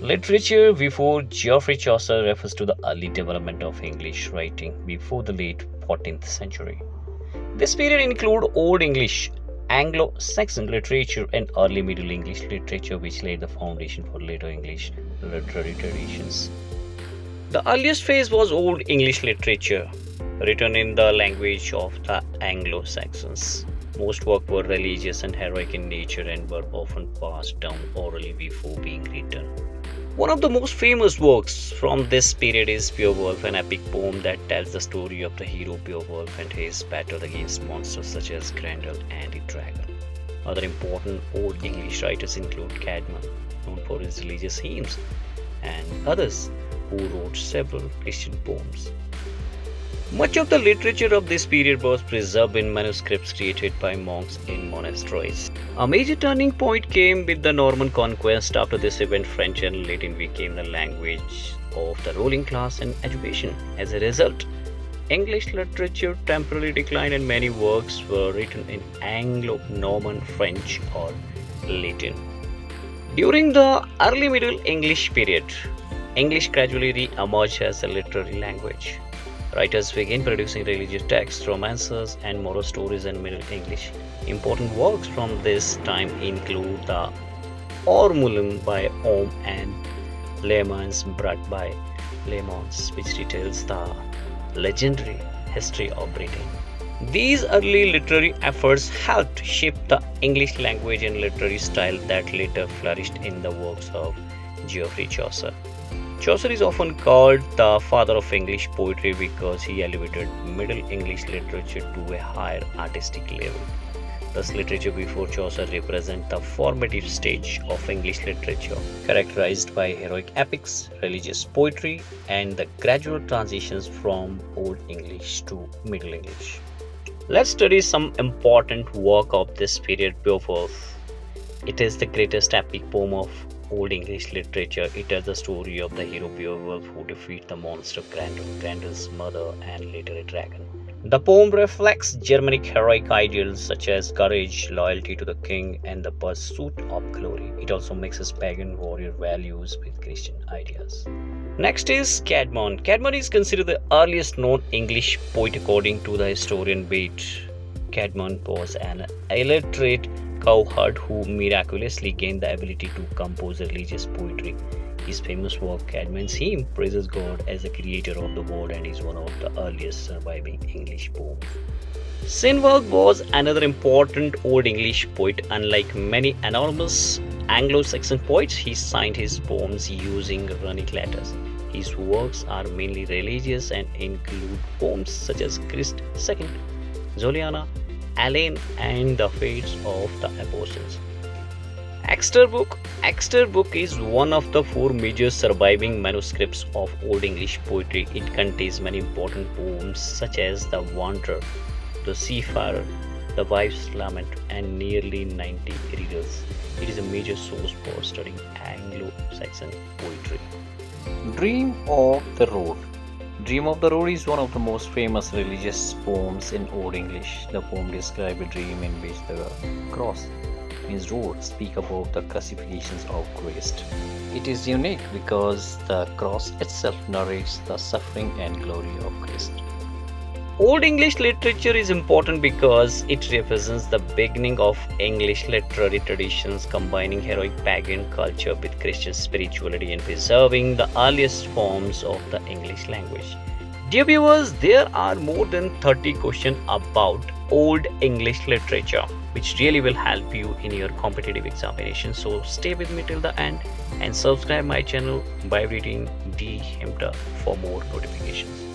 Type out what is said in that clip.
Literature before Geoffrey Chaucer refers to the early development of English writing before the late 14th century. This period includes Old English, Anglo-Saxon literature, and early Middle English literature, which laid the foundation for later English literary traditions. The earliest phase was Old English literature, written in the language of the Anglo Saxons. Most works were religious and heroic in nature and were often passed down orally before being written. One of the most famous works from this period is Beowulf, an epic poem that tells the story of the hero Beowulf and his battle against monsters such as Grendel and the dragon. Other important Old English writers include Caedmon, known for his religious hymns, and others who wrote several Christian poems. Much of the literature of this period was preserved in manuscripts created by monks in monasteries. A major turning point came with the Norman conquest. After this event, French and Latin became the language of the ruling class and education. As a result, English literature temporarily declined and many works were written in Anglo-Norman French or Latin. During the early Middle English period, English gradually re-emerged as a literary language. Writers began producing religious texts, romances, and moral stories in Middle English. Important works from this time include the Ormulum by Orm and Lemans Brut by Lemons, which details the legendary history of Britain. These early literary efforts helped shape the English language and literary style that later flourished in the works of Geoffrey Chaucer. Chaucer is often called the father of English poetry because he elevated Middle English literature to a higher artistic level. Thus, literature before Chaucer represents the formative stage of English literature, characterized by heroic epics, religious poetry, and the gradual transitions from Old English to Middle English. Let's study some important work of this period, Beowulf. It is the greatest epic poem of Old English literature. It tells the story of the hero Beowulf who defeats the monster Grendel, Grendel's mother, and later a dragon. The poem reflects Germanic heroic ideals such as courage, loyalty to the king, and the pursuit of glory. It also mixes pagan warrior values with Christian ideas. Next is Caedmon. Caedmon is considered the earliest known English poet according to the historian Bede. Caedmon was an illiterate cowherd who miraculously gained the ability to compose religious poetry. His famous work, Caedmon's Hymn, praises God as the creator of the world and is one of the earliest surviving English poems. Cynewulf was another important Old English poet. Unlike many anonymous Anglo-Saxon poets, he signed his poems using runic letters. His works are mainly religious and include poems such as Christ II, Juliana, Elaine, and the Fates of the Apostles. Exeter Book is one of the four major surviving manuscripts of Old English poetry. It contains many important poems such as The Wanderer, The Seafarer, The Wife's Lament, and nearly 90 riddles. It is a major source for studying Anglo-Saxon poetry. Dream of the Road. Dream of the Road is one of the most famous religious poems in Old English. The poem describes a dream in which the cross means road speak about the crucifixions of Christ. It is unique because the cross itself narrates the suffering and glory of Christ. Old English literature is important because it represents the beginning of English literary traditions, combining heroic pagan culture with Christian spirituality and preserving the earliest forms of the English language. Dear viewers, there are more than 30 questions about Old English literature, which really will help you in your competitive examination. So stay with me till the end and subscribe my channel by reading D Himta for more notifications.